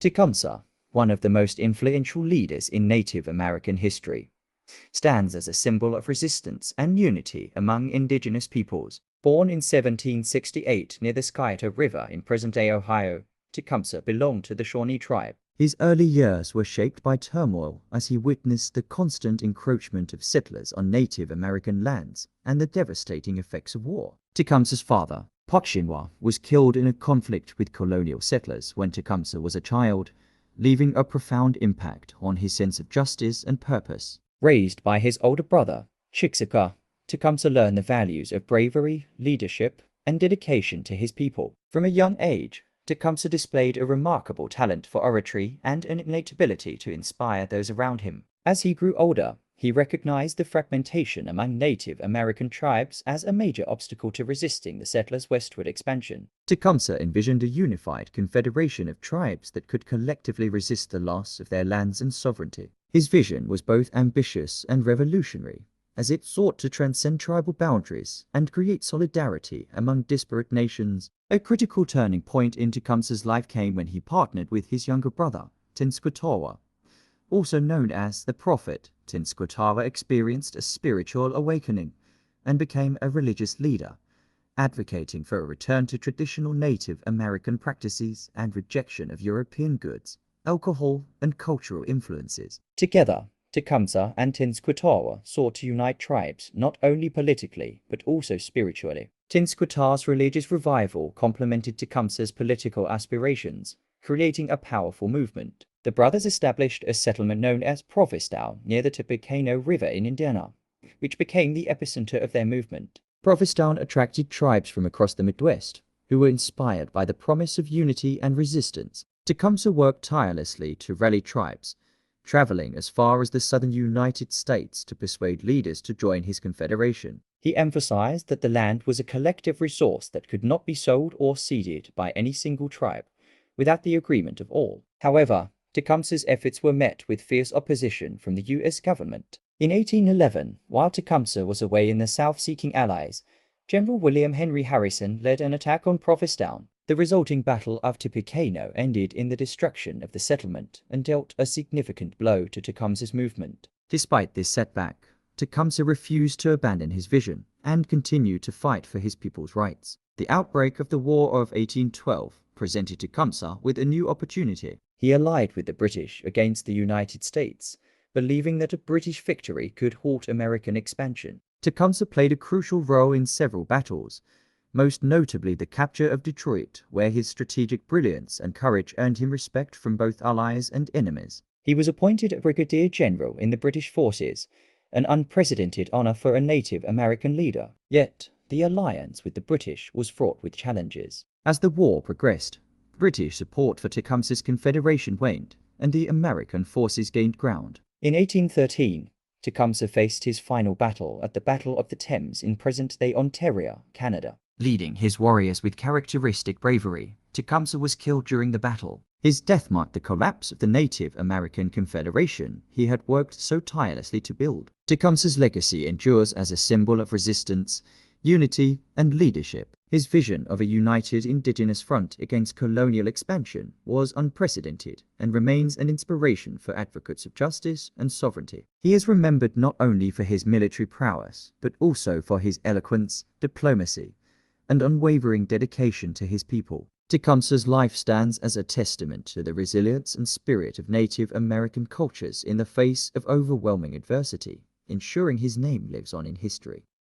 Tecumseh, one of the most influential leaders in Native American history, stands as a symbol of resistance and unity among indigenous peoples. Born in 1768 near the Skyto River in present-day Ohio, Tecumseh belonged to the Shawnee tribe. His early years were shaped by turmoil as he witnessed the constant encroachment of settlers on Native American lands and the devastating effects of war. Tecumseh's father, Pocshinwa, was killed in a conflict with colonial settlers when Tecumseh was a child, leaving a profound impact on his sense of justice and purpose. Raised by his older brother, Chiksaka, Tecumseh learned the values of bravery, leadership, and dedication to his people. From a young age, Tecumseh displayed a remarkable talent for oratory and an innate ability to inspire those around him. As he grew older, he recognized the fragmentation among Native American tribes as a major obstacle to resisting the settlers' westward expansion. Tecumseh envisioned a unified confederation of tribes that could collectively resist the loss of their lands and sovereignty. His vision was both ambitious and revolutionary, as it sought to transcend tribal boundaries and create solidarity among disparate nations. A critical turning point in Tecumseh's life came when he partnered with his younger brother, Tenskwatawa. Also known as the Prophet, Tenskwatawa experienced a spiritual awakening and became a religious leader, advocating for a return to traditional Native American practices and rejection of European goods, alcohol, and cultural influences. Together, Tecumseh and Tenskwatawa sought to unite tribes not only politically but also spiritually. Tenskwatawa's religious revival complemented Tecumseh's political aspirations, creating a powerful movement. The brothers established a settlement known as Prophetstown near the Tippecanoe River in Indiana, which became the epicenter of their movement. Prophetstown attracted tribes from across the Midwest, who were inspired by the promise of unity and resistance. Tecumseh worked tirelessly to rally tribes, traveling as far as the southern United States to persuade leaders to join his confederation. He emphasized that the land was a collective resource that could not be sold or ceded by any single tribe without the agreement of all. However, Tecumseh's efforts were met with fierce opposition from the U.S. government. In 1811, while Tecumseh was away in the South seeking allies, General William Henry Harrison led an attack on Prophetstown. The resulting Battle of Tippecanoe ended in the destruction of the settlement and dealt a significant blow to Tecumseh's movement. Despite this setback, Tecumseh refused to abandon his vision and continued to fight for his people's rights. The outbreak of the War of 1812 presented Tecumseh with a new opportunity. He allied with the British against the United States, believing that a British victory could halt American expansion. Tecumseh played a crucial role in several battles, most notably the capture of Detroit, where his strategic brilliance and courage earned him respect from both allies and enemies. He was appointed a brigadier general in the British forces, an unprecedented honor for a Native American leader. Yet, the alliance with the British was fraught with challenges. As the war progressed, British support for Tecumseh's confederation waned, and the American forces gained ground. In 1813, Tecumseh faced his final battle at the Battle of the Thames in present-day Ontario, Canada. Leading his warriors with characteristic bravery, Tecumseh was killed during the battle. His death marked the collapse of the Native American Confederation he had worked so tirelessly to build. Tecumseh's legacy endures as a symbol of resistance, unity, and leadership. His vision of a united indigenous front against colonial expansion was unprecedented and remains an inspiration for advocates of justice and sovereignty. He is remembered not only for his military prowess, but also for his eloquence, diplomacy, and unwavering dedication to his people. Tecumseh's life stands as a testament to the resilience and spirit of Native American cultures in the face of overwhelming adversity, ensuring his name lives on in history.